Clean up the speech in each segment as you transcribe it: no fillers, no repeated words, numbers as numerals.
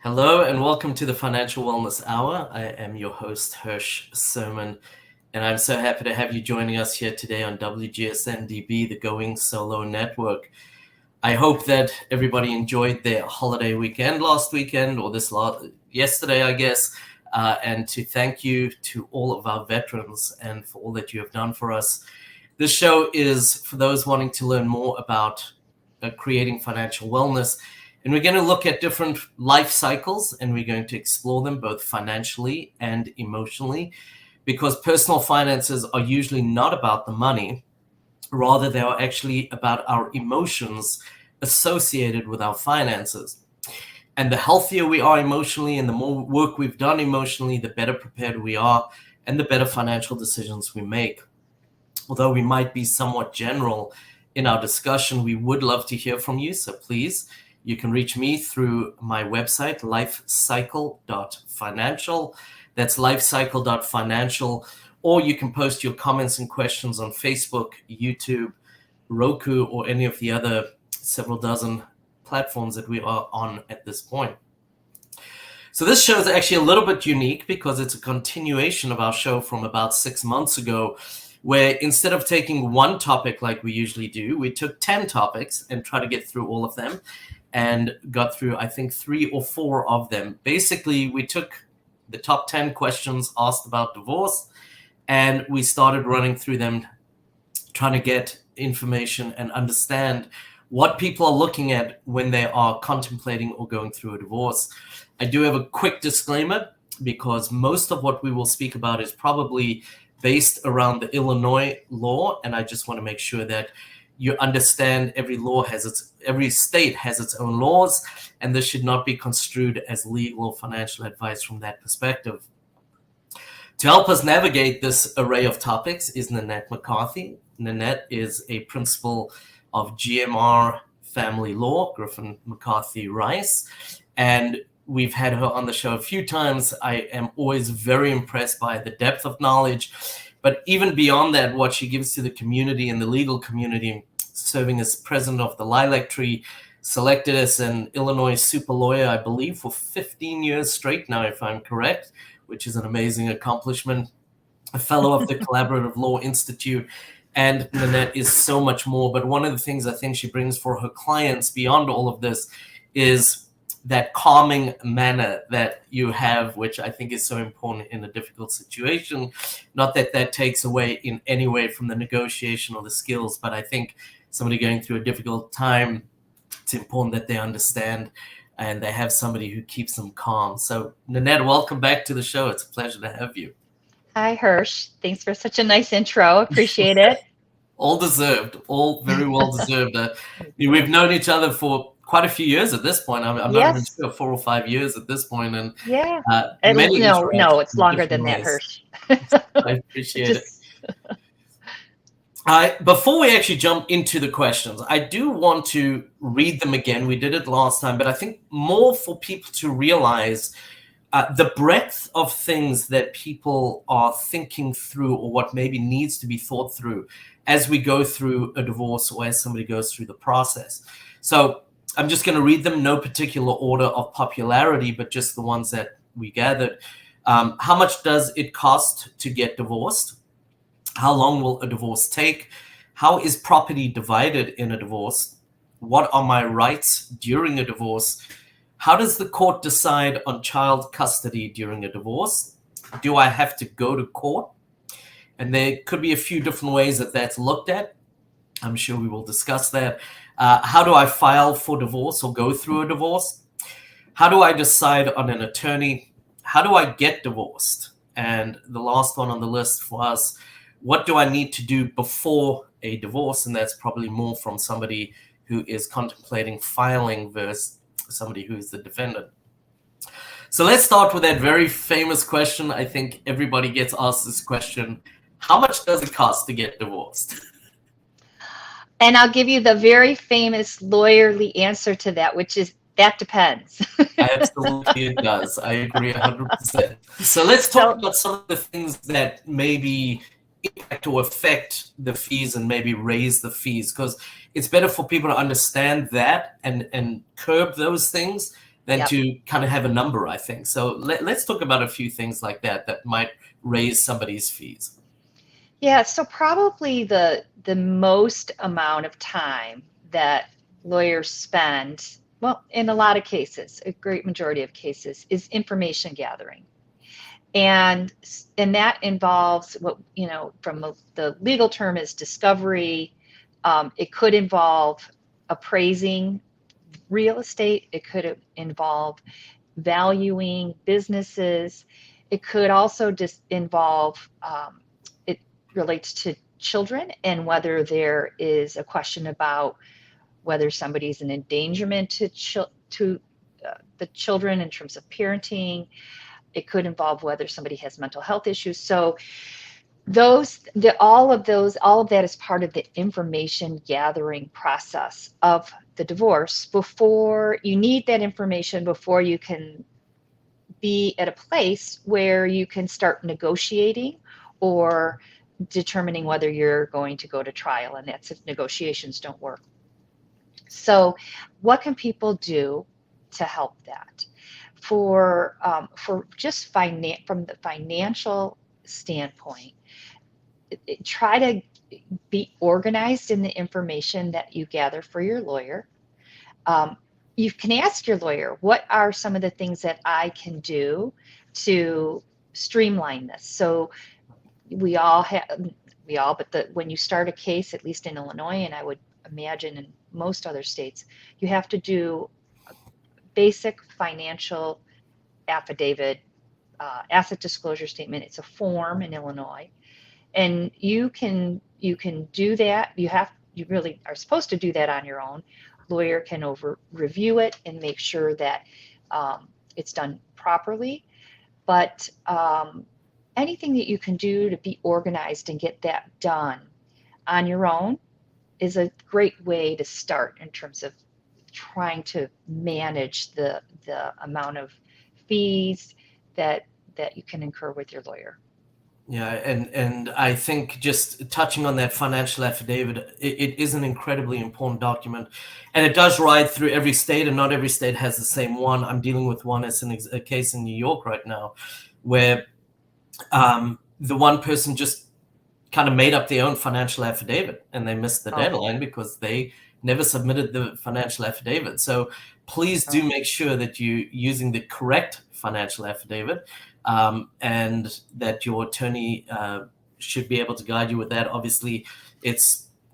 Hello and welcome to the Financial Wellness Hour. I am your host, Hirsch Serman, and I'm so happy to have you joining us here today on WGSN-DB, the Going Solo Network. I hope that everybody enjoyed their holiday weekend last weekend, or yesterday, I guess, and to thank you to all of our veterans and for all that you have done for us. This show is for those wanting to learn more about creating financial wellness. And we're going to look at different life cycles, and we're going to explore them both financially and emotionally, because personal finances are usually not about the money. Rather, they are actually about our emotions associated with our finances. And the healthier we are emotionally and the more work we've done emotionally, the better prepared we are and the better financial decisions we make. Although we might be somewhat general in our discussion, we would love to hear from you. So please, you can reach me through my website, lifecycle.financial. That's lifecycle.financial. Or you can post your comments and questions on Facebook, YouTube, Roku, or any of the other several dozen platforms that we are on at this point. So this show is actually a little bit unique because it's a continuation of our show from about 6 months ago, where instead of taking one topic like we usually do, we took 10 topics and tried to get through all of them. And got through, I think, 3 or 4 of them. Basically, we took the top 10 questions asked about divorce, and we started running through them, trying to get information and understand what people are looking at when they are contemplating or going through a divorce. I do have a quick disclaimer, because most of what we will speak about is probably based around the Illinois law, and I just want to make sure that you understand every state has its own laws, and this should not be construed as legal or financial advice from that perspective. To help us navigate this array of topics is Nanette McCarthy. Nanette is a principal of GMR Family Law, Griffin, McCarthy, Rice, and we've had her on the show a few times. I am always very impressed by the depth of knowledge, but even beyond that, what she gives to the community and the legal community, serving as president of the Lilac Tree, selected as an Illinois super lawyer, I believe, for 15 years straight now, if I'm correct, which is an amazing accomplishment, a fellow of the Collaborative Law Institute, and Nanette is so much more. But one of the things I think she brings for her clients beyond all of this is that calming manner that you have, which I think is so important in a difficult situation. Not that that takes away in any way from the negotiation or the skills, but I think somebody going through a difficult time, it's important that they understand and they have somebody who keeps them calm. So Nanette, welcome back to the show. It's a pleasure to have you. Hi, Hirsch. Thanks for such a nice intro. Appreciate it. All deserved, all very well deserved. We've known each other for quite a few years at this point. I'm not even sure, 4 or 5 years at this point. And yeah, no, it's longer than that, Hirsch. I appreciate it. Before we actually jump into the questions, I do want to read them again. We did it last time, but I think more for people to realize the breadth of things that people are thinking through, or what maybe needs to be thought through as we go through a divorce or as somebody goes through the process. So I'm just going to read them, no particular order of popularity, but just the ones that we gathered. How much does it cost to get divorced? How long will a divorce take? How is property divided in a divorce? What are my rights during a divorce? How does the court decide on child custody during a divorce? Do I have to go to court? And there could be a few different ways that that's looked at. I'm sure we will discuss that. How do I file for divorce or go through a divorce? How do I decide on an attorney? How do I get divorced? And the last one on the list for us, what do I need to do before a divorce? And that's probably more from somebody who is contemplating filing versus somebody who is the defendant. So let's start with that very famous question. I think everybody gets asked this question. How much does it cost to get divorced? And I'll give you the very famous lawyerly answer to that, which is that depends. Absolutely, it does. I agree 100%. So let's talk about some of the things that maybe impact or affect the fees and maybe raise the fees, because it's better for people to understand that and curb those things than Yep. to kind of have a number, I think. So let's talk about a few things like that might raise somebody's fees. Yeah, so probably the most amount of time that lawyers spend, well, in a lot of cases, a great majority of cases, is information gathering. And that involves what, from the legal term is discovery. It could involve appraising real estate. It could involve valuing businesses. It could also just involve, it relates to children and whether there is a question about whether somebody's an endangerment to the children in terms of parenting. It could involve whether somebody has mental health issues. So all of that is part of the information gathering process of the divorce. Before you need that information, before you can be at a place where you can start negotiating or determining whether you're going to go to trial, and that's if negotiations don't work. So what can people do to help that? For just from the financial standpoint, try to be organized in the information that you gather for your lawyer. You can ask your lawyer, what are some of the things that I can do to streamline this? So but when you start a case, at least in Illinois, and I would imagine in most other states, you have to do a basic financial affidavit, asset disclosure statement. It's a form in Illinois, and you can do that. You really are supposed to do that on your own. Lawyer can review it and make sure that it's done properly. But anything that you can do to be organized and get that done on your own is a great way to start in terms of trying to manage the amount of fees that you can incur with your lawyer. Yeah, and I think just touching on that financial affidavit, it is an incredibly important document, and it does ride through every state, and not every state has the same one. I'm dealing with one as a case in New York right now, where the one person just kind of made up their own financial affidavit, and they missed the deadline because they never submitted the financial affidavit. So please do make sure that you're using the correct financial affidavit, and that your attorney should be able to guide you with that. Obviously,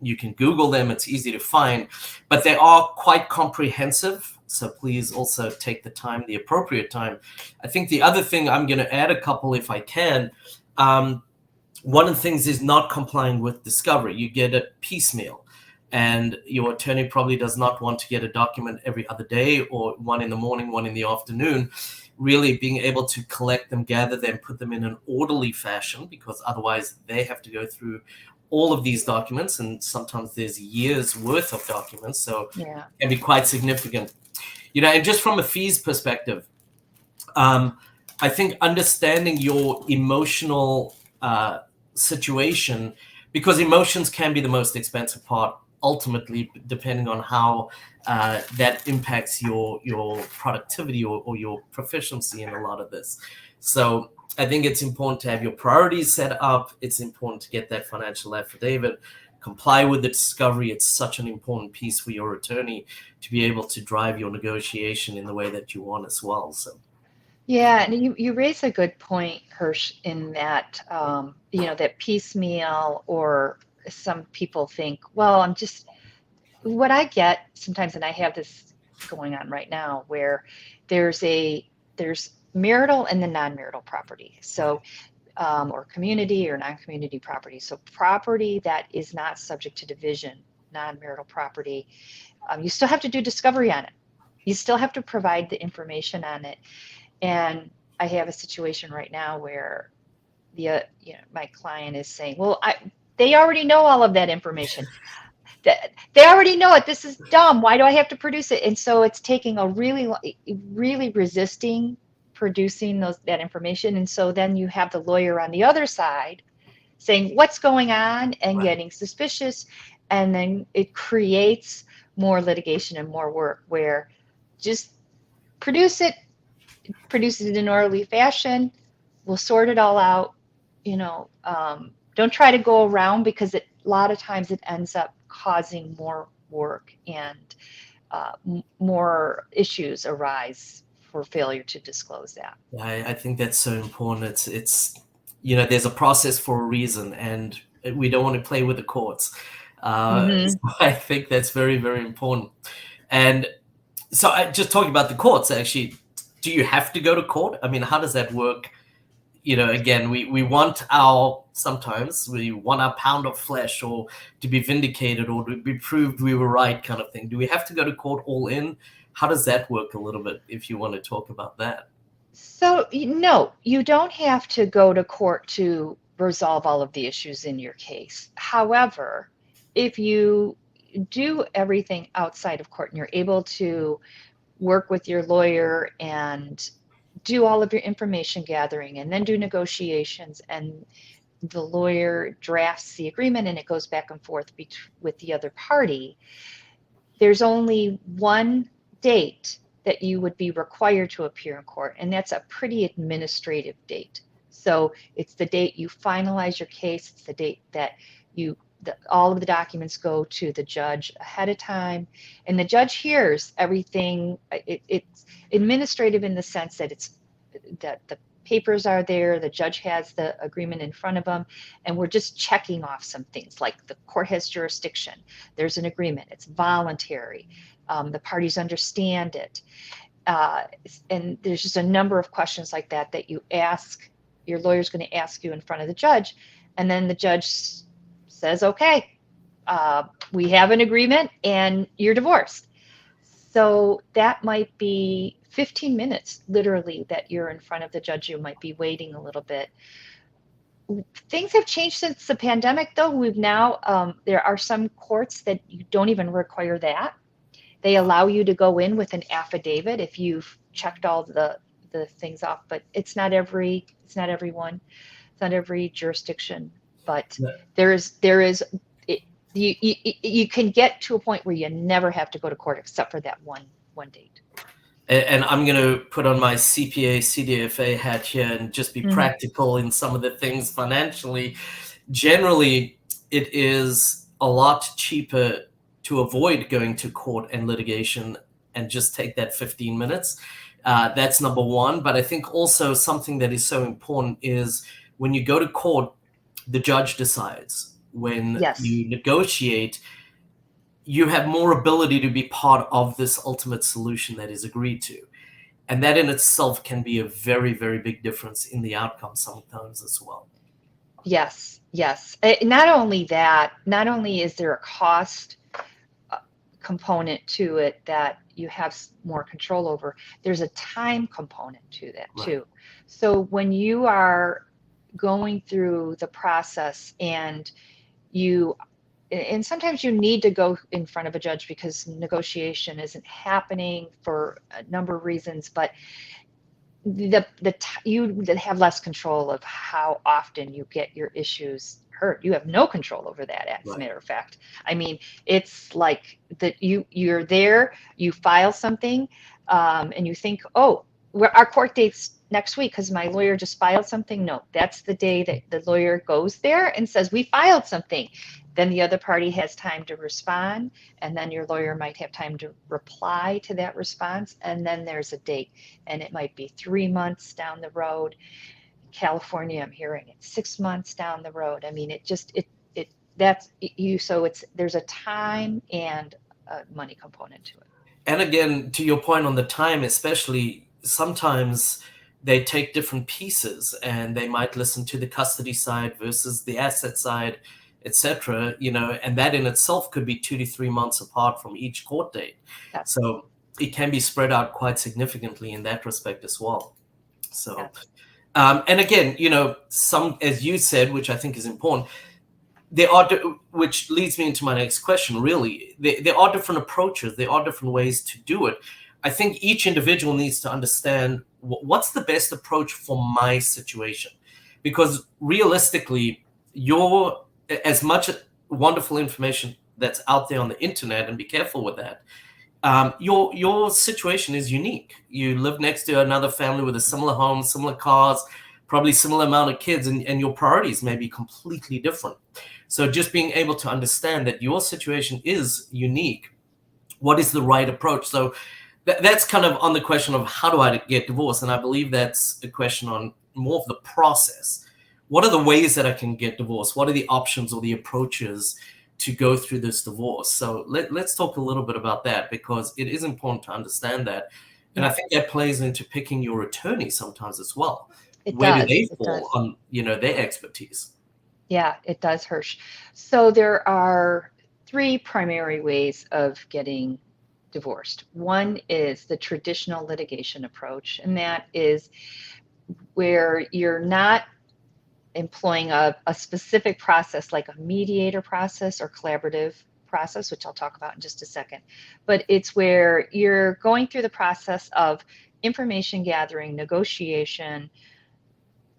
you can Google them, it's easy to find, but they are quite comprehensive. So please also take the appropriate time. I think the other thing, I'm going to add a couple if I can. One of the things is not complying with discovery. You get it piecemeal, and your attorney probably does not want to get a document every other day, or one in the morning, one in the afternoon. Really being able to collect them, gather them, put them in an orderly fashion, because otherwise they have to go through all of these documents, and sometimes there's years worth of documents, so it can be quite significant. And just from a fees perspective, I think understanding your emotional situation, because emotions can be the most expensive part ultimately, depending on how that impacts your productivity or your proficiency in a lot of this. So I think it's important to have your priorities set up. It's important to get that financial affidavit, comply with the discovery. It's such an important piece for your attorney to be able to drive your negotiation in the way that you want as well. So. Yeah, and you raise a good point, Hirsch, in that, that piecemeal, or some people think, well, what I get sometimes, and I have this going on right now, where there's marital and the non-marital property. So, or community or non-community property. So property that is not subject to division, non-marital property, you still have to do discovery on it. You still have to provide the information on it. And I have a situation right now where my client is saying, well, they already know all of that information. They already know it. This is dumb. Why do I have to produce it? And so it's taking a really resisting producing that information. And so then you have the lawyer on the other side saying, what's going on, and getting suspicious. And then it creates more litigation and more work, where just produce it in an orderly fashion. We'll sort it all out. Don't try to go around, because a lot of times it ends up causing more work, and more issues arise for failure to disclose that. I think that's so important. It's there's a process for a reason, and we don't want to play with the courts. So I think that's very, very important. And so just talking about the courts, actually, do you have to go to court? I mean, how does that work? Again, sometimes we want our pound of flesh, or to be vindicated, or to be proved we were right, kind of thing. Do we have to go to court all in? How does that work a little bit, if you want to talk about that? So, no, you don't have to go to court to resolve all of the issues in your case. However, if you do everything outside of court and you're able to work with your lawyer and do all of your information gathering, and then do negotiations, and the lawyer drafts the agreement and it goes back and forth with the other party, there's only one date that you would be required to appear in court, and that's a pretty administrative date. So it's the date you finalize your case. It's the date that all of the documents go to the judge ahead of time, and the judge hears everything. It's administrative in the sense that the papers are there, the judge has the agreement in front of them, and we're just checking off some things, like the court has jurisdiction, there's an agreement, it's voluntary, the parties understand it, and there's just a number of questions like that you ask. Your lawyer's going to ask you in front of the judge, and then the judge says, okay, we have an agreement and you're divorced. So that might be 15 minutes, literally, that you're in front of the judge. You might be waiting a little bit. Things have changed since the pandemic, though. We've now, there are some courts that you don't even require that. They allow you to go in with an affidavit if you've checked all the things off, but it's not everyone, it's not every jurisdiction. But you can get to a point where you never have to go to court except for that one date. And I'm going to put on my CPA, CDFA hat here and just be practical in some of the things financially. Generally, it is a lot cheaper to avoid going to court and litigation and just take that 15 minutes. That's number one. But I think also something that is so important is when you go to court, the judge decides. When you negotiate, you have more ability to be part of this ultimate solution that is agreed to. And that in itself can be a very, very big difference in the outcome sometimes as well. Yes. Not only that, not only is there a cost component to it that you have more control over, there's a time component to that too. So when you are going through the process and sometimes you need to go in front of a judge because negotiation isn't happening for a number of reasons, but you have less control of how often you get your issues heard. You have no control over that, as a matter of fact. I mean, it's like that you're there, you file something, and you think, oh, our court date's next week because my lawyer just filed something. No, that's the day that the lawyer goes there and says, we filed something. Then the other party has time to respond, and then your lawyer might have time to reply to that response, and then there's a date, and it might be 3 months down the road. California, I'm hearing it 6 months down the road. I mean, there's a time and a money component to it. And again, to your point on the time, especially, sometimes they take different pieces and they might listen to the custody side versus the asset side, etc. And that in itself could be 2 to 3 months apart from each court date. So it can be spread out quite significantly in that respect as well. So, and again, some, as you said, which I think is important, which leads me into my next question, really, there are different approaches, there are different ways to do it. I think each individual needs to understand what's the best approach for my situation, because realistically, as much wonderful information that's out there on the internet, and be careful with that, your situation is unique. You live next to another family with a similar home, similar cars, probably similar amount of kids, and your priorities may be completely different. So just being able to understand that your situation is unique, what is the right approach? So that's kind of on the question of how do I get divorced? And I believe that's a question on more of the process. What are the ways that I can get divorced? What are the options or the approaches to go through this divorce? So let's talk a little bit about that, because it is important to understand that. And I think that plays into picking your attorney sometimes as well. Where do they fall on, their expertise? Yeah, it does, Hirsch. So there are three primary ways of getting divorced. One is the traditional litigation approach, and that is where you're not employing a specific process like a mediator process or collaborative process, which I'll talk about in just a second. But it's where you're going through the process of information gathering, negotiation,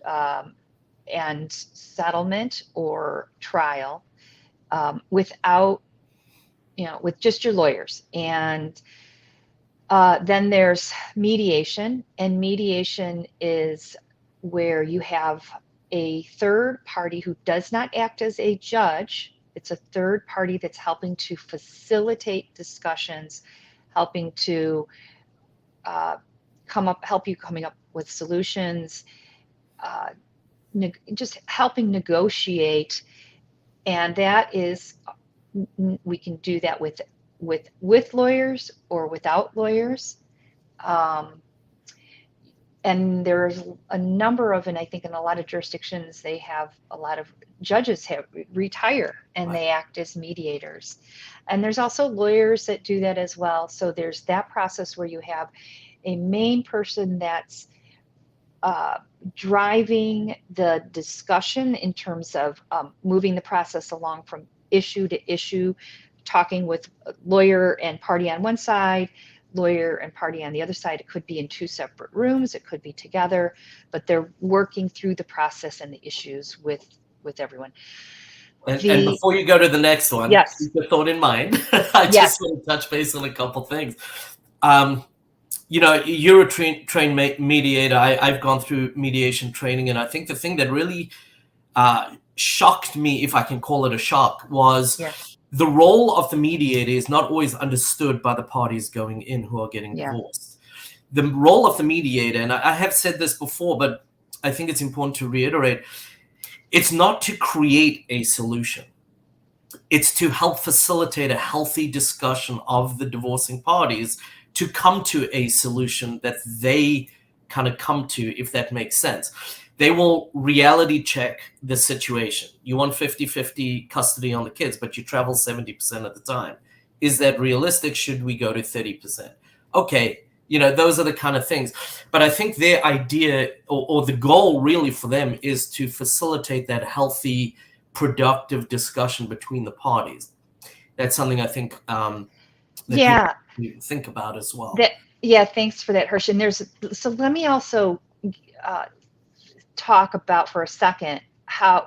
and settlement or trial without, with just your lawyers. And then there's mediation, and mediation is where you have a third party who does not act as a judge. It's a third party that's helping to facilitate discussions, helping to help you coming up with solutions, just helping negotiate. And that is, we can do that with lawyers or without lawyers. And there's a number of, and I think in a lot of jurisdictions, they have a lot of judges retire and they act as mediators. And there's also lawyers that do that as well. So there's that process where you have a main person that's driving the discussion in terms of moving the process along from issue to issue, talking with lawyer and party on one side, lawyer and party on the other side. It could be in two separate rooms, it could be together, but they're working through the process and the issues with everyone. And before you go to the next one, yes, keep the thought in mind. I just want to touch base on a couple things. You're a trained mediator. I've gone through mediation training, and I think the thing that really shocked me, if I can call it a shock, was the role of the mediator is not always understood by the parties going in who are getting divorced. The role of the mediator, and I have said this before, but I think it's important to reiterate, it's not to create a solution. It's to help facilitate a healthy discussion of the divorcing parties to come to a solution that they kind of come to, if that makes sense. They will reality check the situation. You want 50-50 custody on the kids, but you travel 70% of the time. Is that realistic? Should we go to 30%? Okay, those are the kind of things. But I think their idea or the goal really for them is to facilitate that healthy, productive discussion between the parties. That's something I think that you think about as well. Thanks for that, Hirsch. And so let me also talk about for a second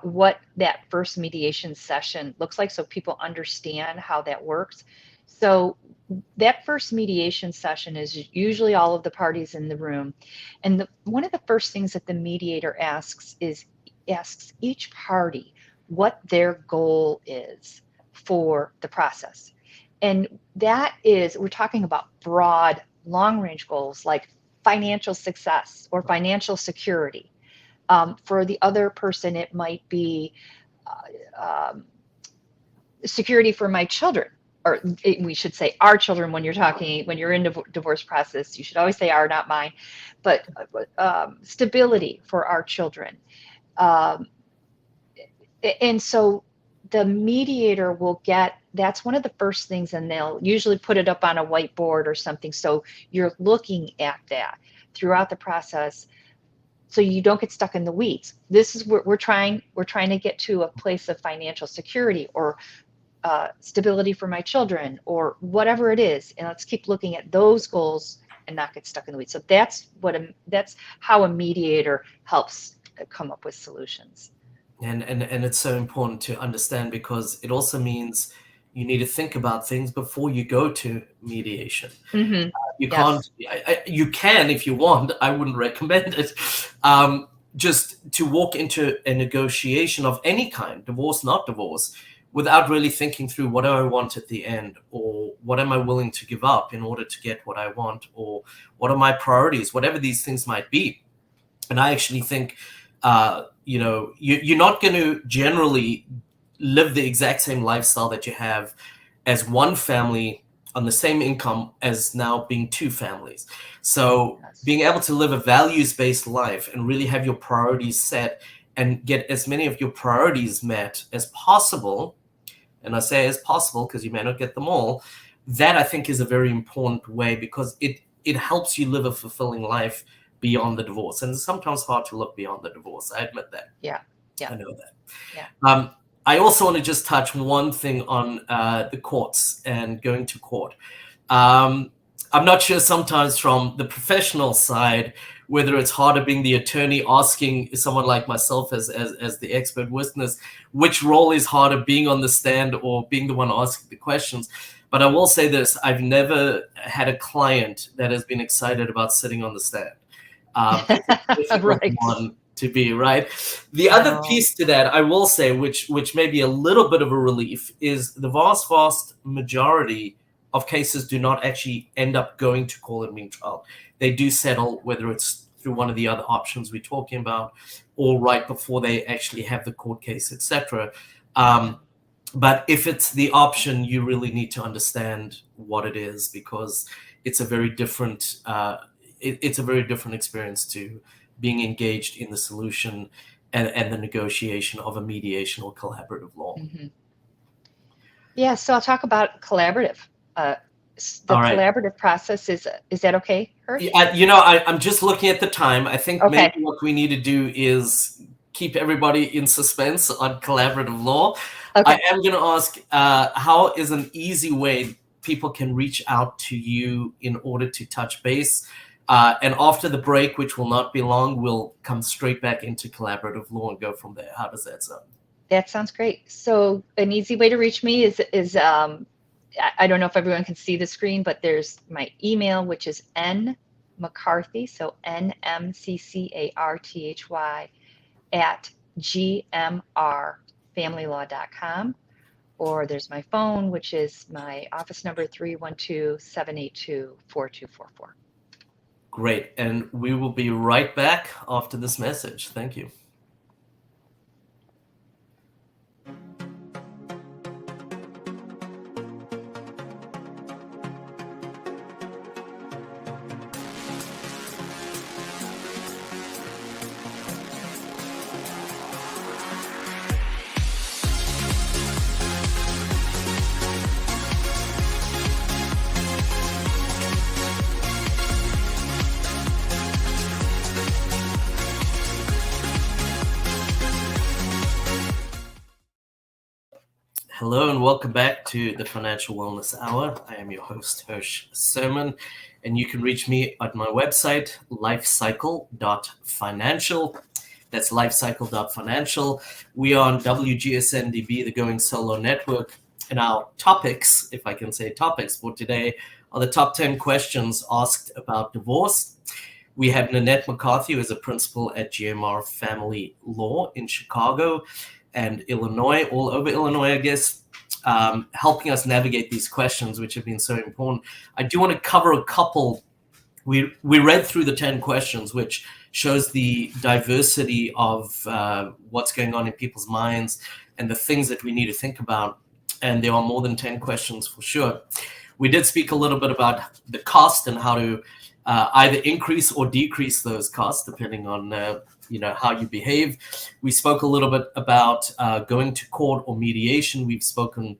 what that first mediation session looks like, so people understand how that works. So that first mediation session is usually all of the parties in the room, and one of the first things that the mediator asks each party what their goal is for the process. And that is, we're talking about broad, long-range goals like financial success or financial security. For the other person, it might be security for my children, or we should say our children when you're in divorce process. You should always say our, not mine, but stability for our children. And so the mediator will that's one of the first things, and they'll usually put it up on a whiteboard or something. So you're looking at that throughout the process, so you don't get stuck in the weeds. This is where we're trying to get to a place of financial security or stability for my children or whatever it is. And let's keep looking at those goals and not get stuck in the weeds. So that's how a mediator helps come up with solutions. And it's so important to understand, because it also means you need to think about things before you go to mediation. Mm-hmm. You Yes. can't, you can if you want, I wouldn't recommend it. Just to walk into a negotiation of any kind, divorce, not divorce, without really thinking through what do I want at the end, or what am I willing to give up in order to get what I want, or what are my priorities, whatever these things might be. And I actually think, you're not going to generally live the exact same lifestyle that you have as one family on the same income as now being two families. So being able to live a values-based life and really have your priorities set and get as many of your priorities met as possible, and I say as possible because you may not get them all, that I think is a very important way, because it helps you live a fulfilling life beyond the divorce. And it's sometimes hard to look beyond the divorce. I admit that. Yeah. I know that. Yeah. I also want to just touch one thing on the courts and going to court. I'm not sure sometimes from the professional side whether it's harder being the attorney asking someone like myself as the expert witness, which role is harder, being on the stand or being the one asking the questions. But I will say this, I've never had a client that has been excited about sitting on the stand. Right. One to be, right? The other piece to that, I will say, which may be a little bit of a relief, is the vast majority of cases do not actually end up going to court and being trial. They do settle, whether it's through one of the other options we're talking about, or right before they actually have the court case, etc. But if it's the option, you really need to understand what it is, because it's a very different it's a very different experience to being engaged in the solution and the negotiation of a mediation or collaborative law. Mm-hmm. Yeah, so I'll talk about collaborative. Collaborative process is that okay, Hirsch? I'm just looking at the time. I think maybe what we need to do is keep everybody in suspense on collaborative law. Okay. I am going to ask, how is an easy way people can reach out to you in order to touch base? And after the break, which will not be long, we'll come straight back into collaborative law and go from there. How does that sound? That sounds great. So an easy way to reach me is I don't know if everyone can see the screen, but there's my email, which is nmccarthy, so NMCCARTHY @gmrfamilylaw.com. Or there's my phone, which is my office number, 312-782-4244. Great. And we will be right back after this message. Thank you. Hello and welcome back to the Financial Wellness Hour. I am your host, Hirsch Serman, and you can reach me at my website, lifecycle.financial. That's lifecycle.financial. We are on WGSN-DB, the Going Solo Network, and our topics, if I can say topics for today, are the top 10 questions asked about divorce. We have Nanette McCarthy, who is a principal at GMR Family Law in Chicago and Illinois, all over Illinois, I guess, helping us navigate these questions, which have been so important. I do want to cover a couple. We read through the 10 questions, which shows the diversity of what's going on in people's minds and the things that we need to think about. And there are more than 10 questions for sure. We did speak a little bit about the cost and how to either increase or decrease those costs, depending on how you behave. We spoke a little bit about going to court or mediation. We've spoken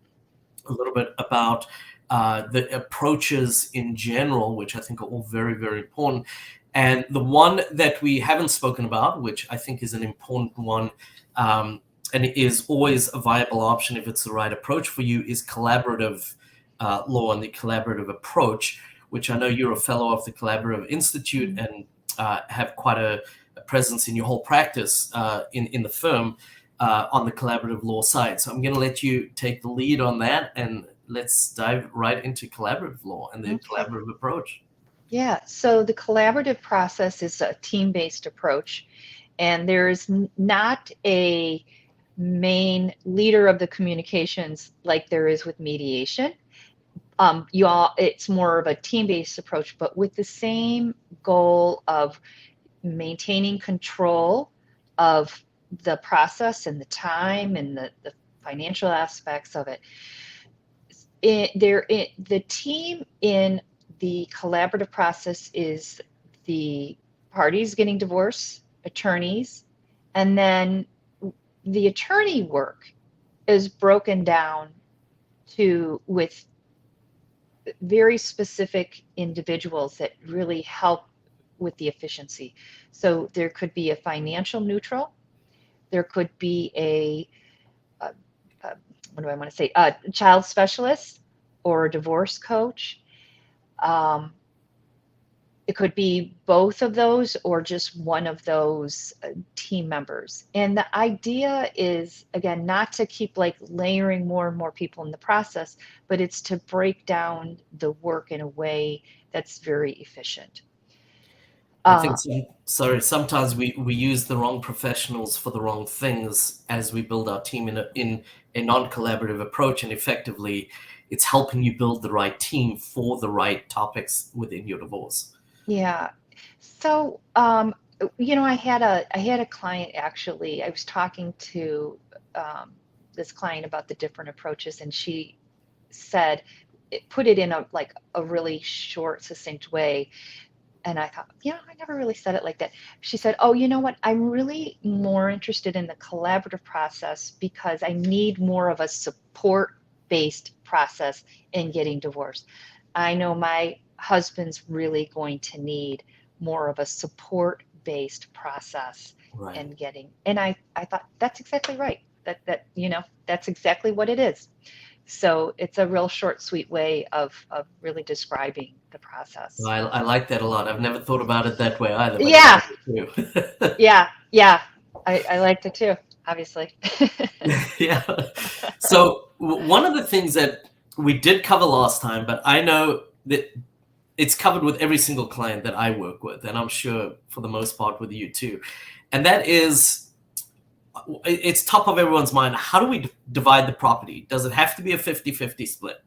a little bit about the approaches in general, which I think are all very, very important. And the one that we haven't spoken about, which I think is an important one, and it is always a viable option if it's the right approach for you, is collaborative law and the collaborative approach, which I know you're a fellow of the Collaborative Institute and have quite a presence in your whole practice in the firm. on the collaborative law side. So I'm going to let you take the lead on that, and let's dive right into collaborative law and the collaborative approach. Yeah, so the collaborative process is a team-based approach, and there's not a main leader of the communications like there is with mediation. It's more of a team-based approach, but with the same goal of maintaining control of the process and the time and the financial aspects of it. The team in the collaborative process is the parties getting divorced, attorneys, and then the attorney work is broken down with very specific individuals that really help with the efficiency. So there could be a financial neutral, there could be a child specialist or a divorce coach. It could be both of those or just one of those team members. And the idea is, again, not to keep like layering more and more people in the process, but it's to break down the work in a way that's very efficient. I think sometimes we use the wrong professionals for the wrong things as we build our team in a non-collaborative approach, and effectively it's helping you build the right team for the right topics within your divorce. Yeah. So, I had a client, actually. I was talking to this client about the different approaches, and she said, put it in a really short, succinct way. And I thought, I never really said it like that. She said, oh, you know what? I'm really more interested in the collaborative process because I need more of a support-based process in getting divorced. I know my husband's really going to need more of a support-based process in getting. And I thought, that's exactly right. That's exactly what it is. So it's a real short, sweet way of really describing the process. I like that a lot. I've never thought about it that way either. Yeah. Yeah. I liked it too, obviously. Yeah. So one of the things that we did cover last time, but I know that it's covered with every single client that I work with, and I'm sure for the most part with you too. And that is, it's top of everyone's mind. How do we divide the property? Does it have to be a 50-50 split?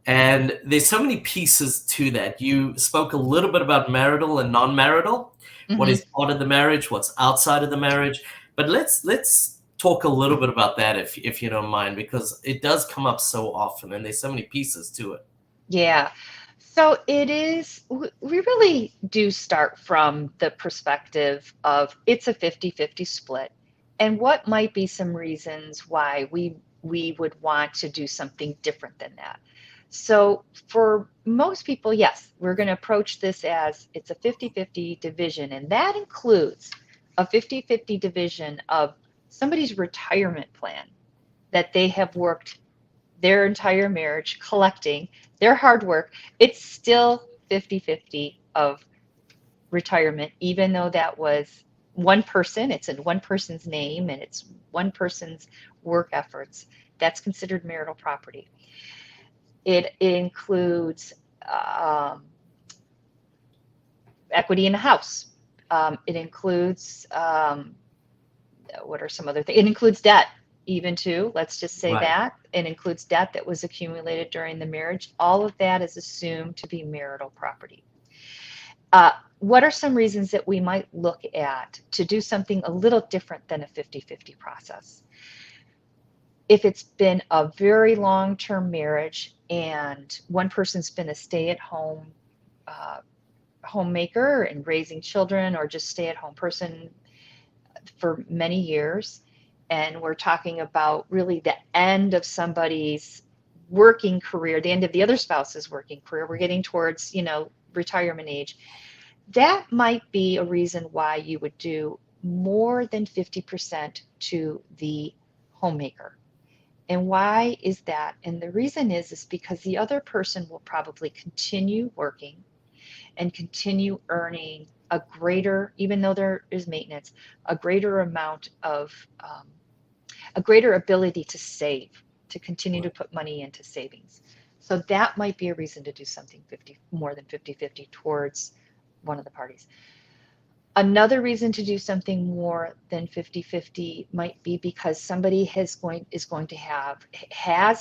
And there's so many pieces to that. You spoke a little bit about marital and non-marital. Mm-hmm. What is part of the marriage? What's outside of the marriage? But let's talk a little bit about that if you don't mind, because it does come up so often and there's so many pieces to it. Yeah. So it is, we really do start from the perspective of it's a 50-50 split. And what might be some reasons why we would want to do something different than that? So for most people, yes, we're going to approach this as it's a 50-50 division. And that includes a 50-50 division of somebody's retirement plan that they have worked their entire marriage collecting, their hard work. It's still 50-50 of retirement, even though that was one person, it's in one person's name and it's one person's work efforts. That's considered marital property. It includes equity in the house. It includes, what are some other things? It includes debt, even too. Let's just say that. It includes debt that was accumulated during the marriage. All of that is assumed to be marital property. What are some reasons that we might look at to do something a little different than a 50-50 process? If it's been a very long-term marriage and one person's been a stay-at-home homemaker and raising children, or just stay-at-home person for many years, and we're talking about really the end of somebody's working career, the end of the other spouse's working career, we're getting towards, retirement age, that might be a reason why you would do more than 50% to the homemaker. And why is that? And the reason is because the other person will probably continue working and continue earning a greater, even though there is maintenance, a greater amount of a greater ability to save, to continue to put money into savings. So that might be a reason to do something more than 50-50 towards one of the parties. Another reason to do something more than 50-50 might be because somebody has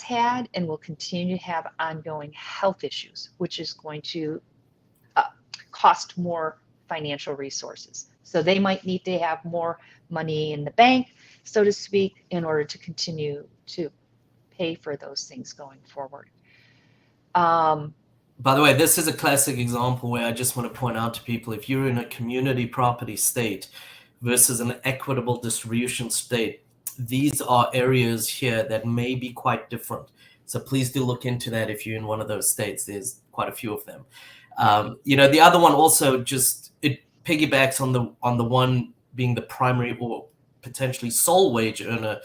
had and will continue to have ongoing health issues, which is going to cost more financial resources. So they might need to have more money in the bank, so to speak, in order to continue to pay for those things going forward. By the way, this is a classic example where I just want to point out to people, if you're in a community property state versus an equitable distribution state, these are areas here that may be quite different. So please do look into that if you're in one of those states. There's quite a few of them. The other one also it piggybacks on the one being the primary or potentially sole wage earner,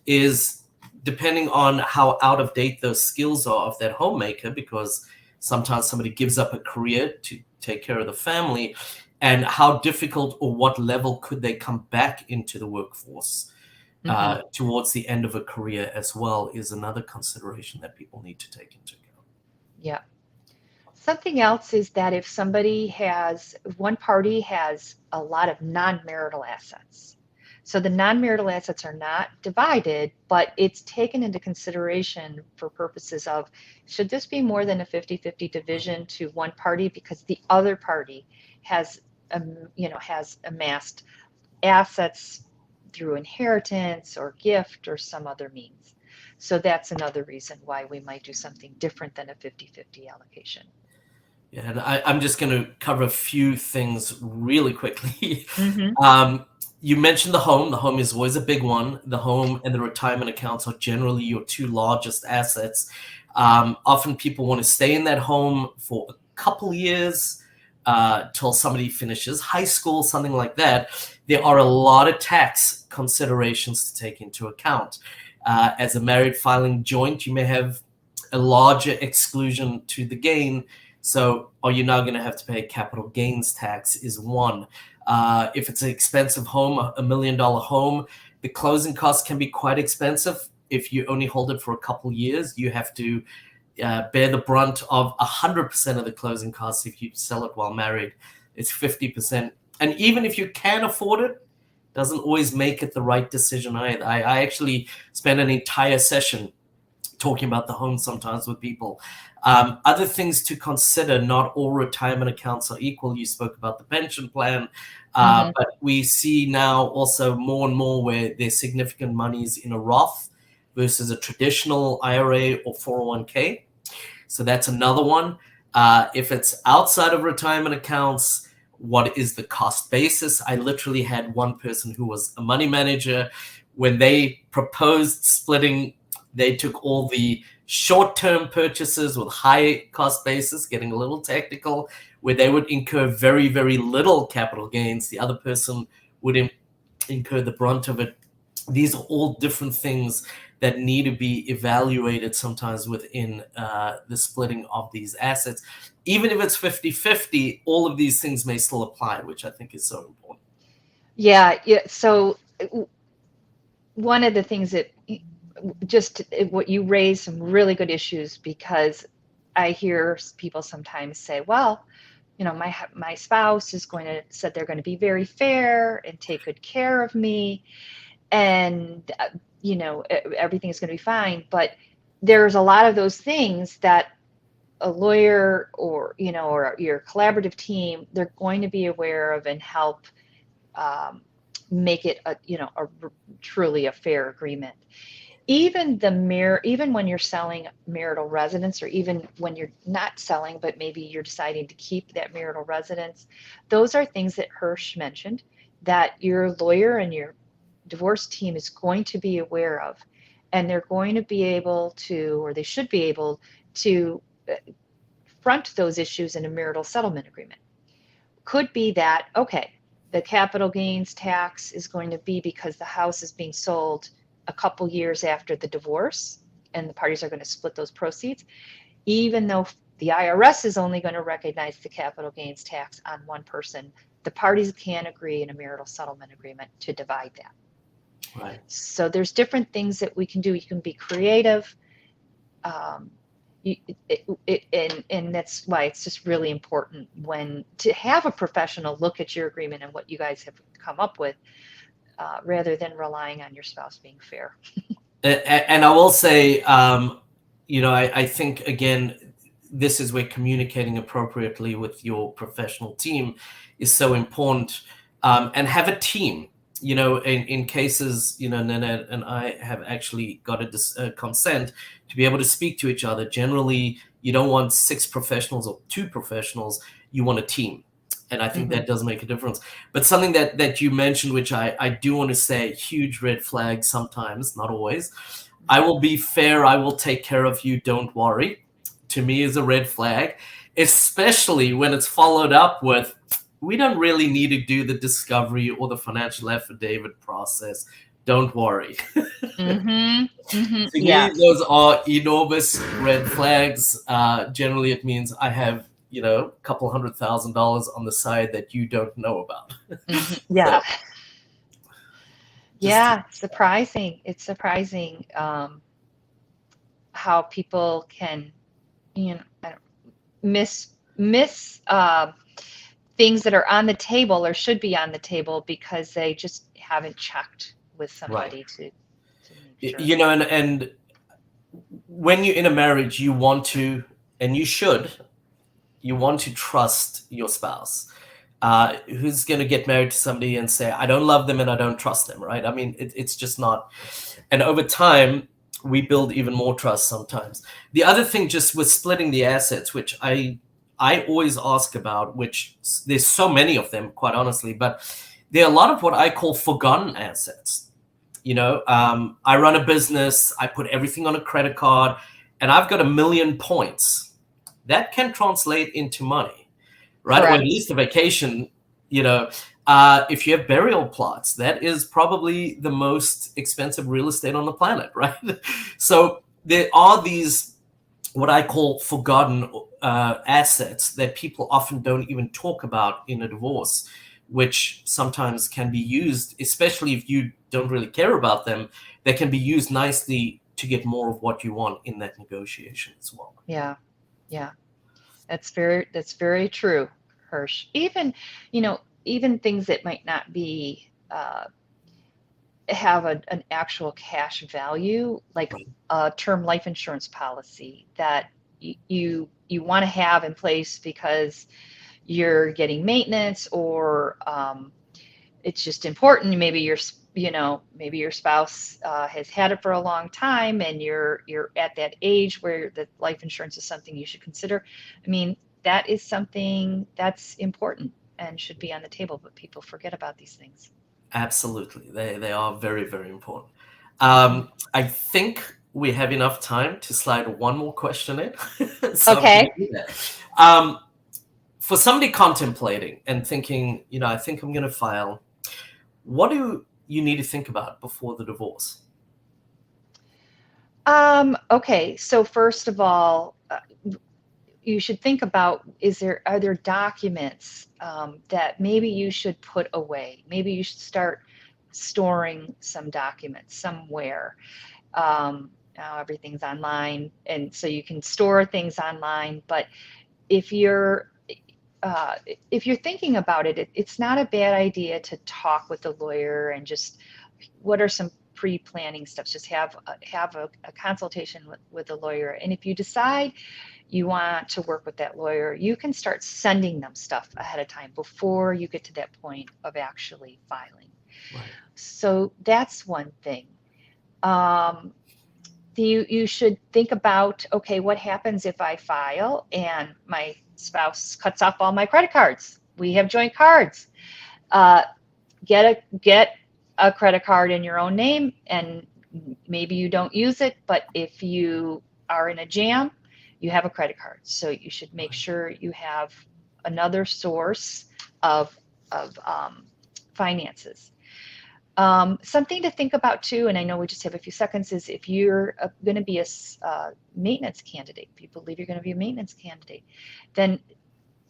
is depending on how out of date those skills are of that homemaker, because sometimes somebody gives up a career to take care of the family, and how difficult or what level could they come back into the workforce towards the end of a career as well, is another consideration that people need to take into account. Yeah. Something else is that if one party has a lot of non-marital assets, so the non-marital assets are not divided, but it's taken into consideration for purposes of, should this be more than a 50-50 division to one party because the other party has amassed assets through inheritance or gift or some other means. So that's another reason why we might do something different than a 50-50 allocation. Yeah, and I'm just going to cover a few things really quickly. You mentioned the home. The home is always a big one. The home and the retirement accounts are generally your two largest assets. Often people want to stay in that home for a couple years till somebody finishes high school, something like that. There are a lot of tax considerations to take into account. As a married filing joint, you may have a larger exclusion to the gain. So are you now going to have to pay capital gains tax is one. If it's an expensive home, $1 million home, the closing costs can be quite expensive. If you only hold it for a couple years, you have to bear the brunt of 100% of the closing costs. If you sell it while married, it's 50%. And even if you can afford it, doesn't always make it the right decision either. I actually spent an entire session talking about the home sometimes with people. Other things to consider, not all retirement accounts are equal. You spoke about the pension plan, but we see now also more and more where there's significant monies in a Roth versus a traditional IRA or 401k. So that's another one. If it's outside of retirement accounts, what is the cost basis? I literally had one person who was a money manager. When they proposed splitting, they took all the short-term purchases with high cost basis, getting a little technical, where they would incur very, very little capital gains. The other person would incur the brunt of it. These are all different things that need to be evaluated sometimes within the splitting of these assets. Even if it's 50-50, all of these things may still apply, which I think is so important. Yeah. So one of the things that what you raised some really good issues, because I hear people sometimes say, well, my spouse said they're going to be very fair and take good care of me, and everything is going to be fine. But there's a lot of those things that a lawyer or your collaborative team, they're going to be aware of and help make it truly a fair agreement. Even when you're selling marital residence, or even when you're not selling, but maybe you're deciding to keep that marital residence, those are things that Hirsch mentioned that your lawyer and your divorce team is going to be aware of, and they're going to be able to, or they should be able to, front those issues in a marital settlement agreement. Could be that, okay, the capital gains tax is going to be because the house is being sold a couple years after the divorce, and the parties are going to split those proceeds, even though the IRS is only going to recognize the capital gains tax on one person. The parties can agree in a marital settlement agreement to divide that. Right. So there's different things that we can do. You can be creative. Um, and that's why it's just really important when to have a professional look at your agreement and what you guys have come up with, rather than relying on your spouse being fair. And I will say, I think, again, this is where communicating appropriately with your professional team is so important. And have a team. In cases, Nanette and I have actually got a consent to be able to speak to each other. Generally, you don't want 6 professionals or 2 professionals. You want a team. And I think that does make a difference. But something that you mentioned, which I do want to say, huge red flag sometimes, not always. I will be fair. I will take care of you. Don't worry. To me is a red flag, especially when it's followed up with, we don't really need to do the discovery or the financial affidavit process. Don't worry. To me, Yes. those are enormous red flags. Generally, it means I have, a couple $100,000 on the side that you don't know about. Yeah. So, Yeah. Surprising. It's surprising how people can, miss things that are on the table or should be on the table because they just haven't checked with somebody right. to make sure. And when you're in a marriage, you want to, and you want to trust your spouse. Who's going to get married to somebody and say, I don't love them and I don't trust them, right? I mean, it's just not. And over time, we build even more trust sometimes. The other thing, just with splitting the assets, which I always ask about, which there's so many of them, quite honestly, but there are a lot of what I call forgotten assets. I run a business, I put everything on a credit card, and I've got 1 million points. That can translate into money, right? Or at Correct. least a vacation. If you have burial plots, that is probably the most expensive real estate on the planet, right? So there are these, what I call forgotten assets that people often don't even talk about in a divorce, which sometimes can be used, especially if you don't really care about them, that can be used nicely to get more of what you want in that negotiation as well. Yeah. Yeah. That's very true, Hirsch. Even things that might not be have an actual cash value, like a term life insurance policy that you want to have in place because you're getting maintenance, or it's just important. Maybe your spouse has had it for a long time, and you're at that age where the life insurance is something you should consider. I mean, that is something that's important and should be on the table, but people forget about these things. Absolutely. They are very, very important. I think we have enough time to slide one more question in. So I'm going Okay. to do that. For somebody contemplating and thinking, I think I'm going to file, what do you need to think about before the divorce? Okay. So first of all, you should think about, are there documents that maybe you should put away? Maybe you should start storing some documents somewhere. Now everything's online, and so you can store things online. But if you're thinking about it, it's not a bad idea to talk with a lawyer and just, what are some pre-planning steps? Just have a consultation with a lawyer, and if you decide you want to work with that lawyer, you can start sending them stuff ahead of time before you get to that point of actually filing. Right. So that's one thing. You should think about, okay, what happens if I file and my spouse cuts off all my credit cards? We have joint cards. Get a credit card in your own name, and maybe you don't use it, but if you are in a jam, you have a credit card. So you should make sure you have another source of finances. Something to think about too, and I know we just have a few seconds, is if you're going to be a maintenance candidate, if you believe you're going to be a maintenance candidate, then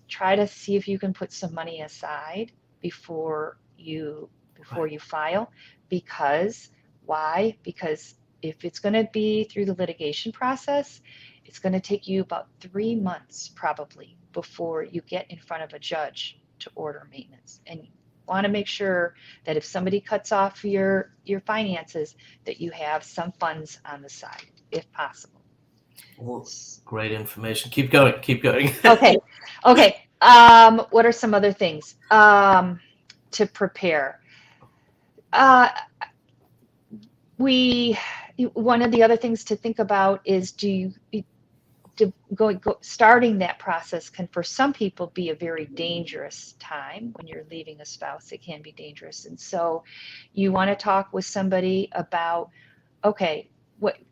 try to see if you can put some money aside before you before you file. Because why? Because if it's going to be through the litigation process, it's going to take you about 3 months probably before you get in front of a judge to order maintenance. And you want to make sure that if somebody cuts off your finances, that you have some funds on the side, if possible. Well, great information. Keep going. Okay. What are some other things to prepare? One of the other things to think about is starting that process can, for some people, be a very dangerous time. When you're leaving a spouse, it can be dangerous. And so you want to talk with somebody about, okay,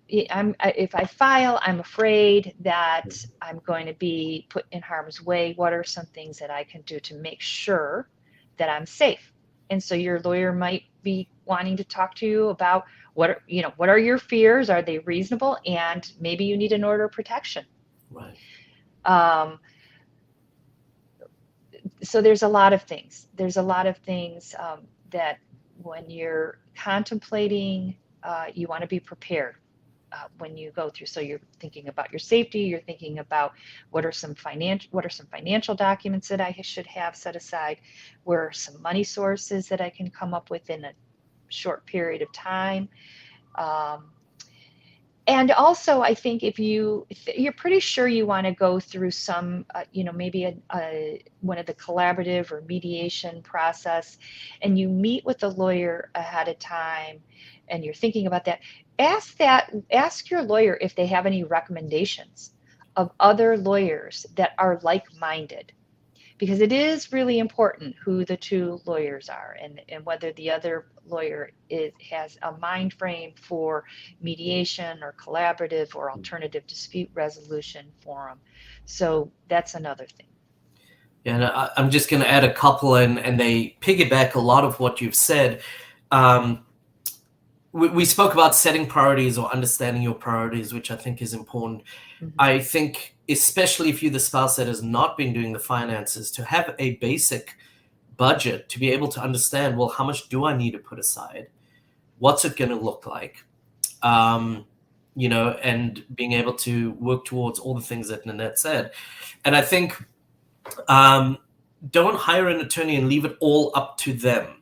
if I file, I'm afraid that I'm going to be put in harm's way. What are some things that I can do to make sure that I'm safe? And so your lawyer might be wanting to talk to you about what are your fears? Are they reasonable? And maybe you need an order of protection. Right. So there's a lot of things. That when you're contemplating, you want to be prepared when you go through. So you're thinking about your safety. You're thinking about what are some financial documents that I should have set aside. Where are some money sources that I can come up with in a short period of time. And also, I think if you're pretty sure you want to go through some, maybe one of the collaborative or mediation process, and you meet with a lawyer ahead of time, and you're thinking about that, ask your lawyer if they have any recommendations of other lawyers that are like-minded. Because it is really important who the two lawyers are and whether the other lawyer has a mind frame for mediation or collaborative or alternative dispute resolution forum. So that's another thing. Yeah, and I'm just going to add a couple, and they piggyback a lot of what you've said. We spoke about setting priorities or understanding your priorities, which I think is important. Mm-hmm. I think, especially if you're the spouse that has not been doing the finances, to have a basic budget, to be able to understand, well, how much do I need to put aside? What's it going to look like? And being able to work towards all the things that Nanette said. And I think don't hire an attorney and leave it all up to them.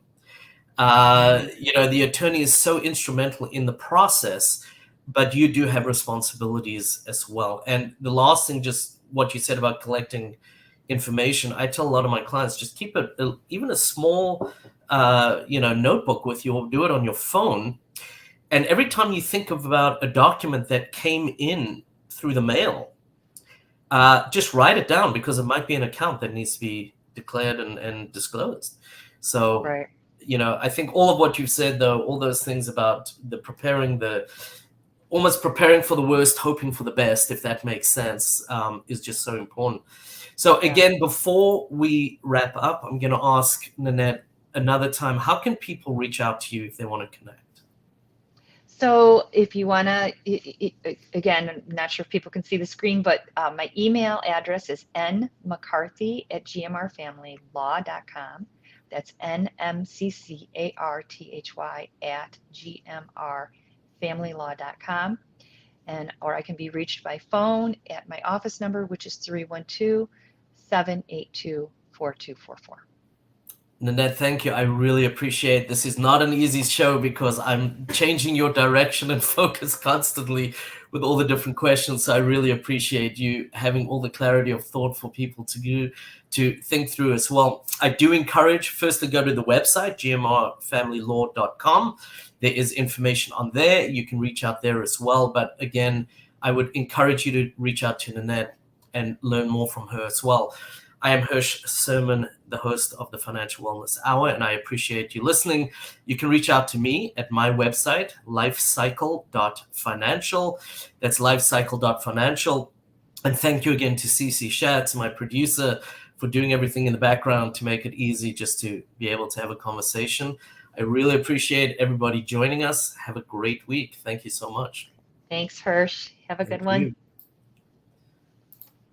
The attorney is so instrumental in the process, but you do have responsibilities as well. And the last thing, just what you said about collecting information, I tell a lot of my clients, just keep even a small, notebook with you, or do it on your phone. And every time you think about a document that came in through the mail, just write it down, because it might be an account that needs to be declared and disclosed. So, right. I think all of what you've said, though, all those things about almost preparing for the worst, hoping for the best, if that makes sense, is just so important. So again, before we wrap up, I'm going to ask Nanette another time, how can people reach out to you if they want to connect? So if you want to, again, I'm not sure if people can see the screen, but my email address is nmccarthy@gmrfamilylaw.com. That's nmccarthy@gmrfamilylaw.com. Or I can be reached by phone at my office number, which is 312-782-4244. Nanette, thank you. I really appreciate it. This is not an easy show, because I'm changing your direction and focus constantly with all the different questions. So I really appreciate you having all the clarity of thought for people to think through as well. I do encourage first to go to the website, gmrfamilylaw.com. There is information on there. You can reach out there as well. But again, I would encourage you to reach out to Nanette and learn more from her as well. I am Hirsch Serman, the host of the Financial Wellness Hour, and I appreciate you listening. You can reach out to me at my website, lifecycle.financial. That's lifecycle.financial. And thank you again to CC Schatz, my producer, for doing everything in the background to make it easy just to be able to have a conversation. I really appreciate everybody joining us. Have a great week. Thank you so much. Thanks, Hirsch. Have a good one.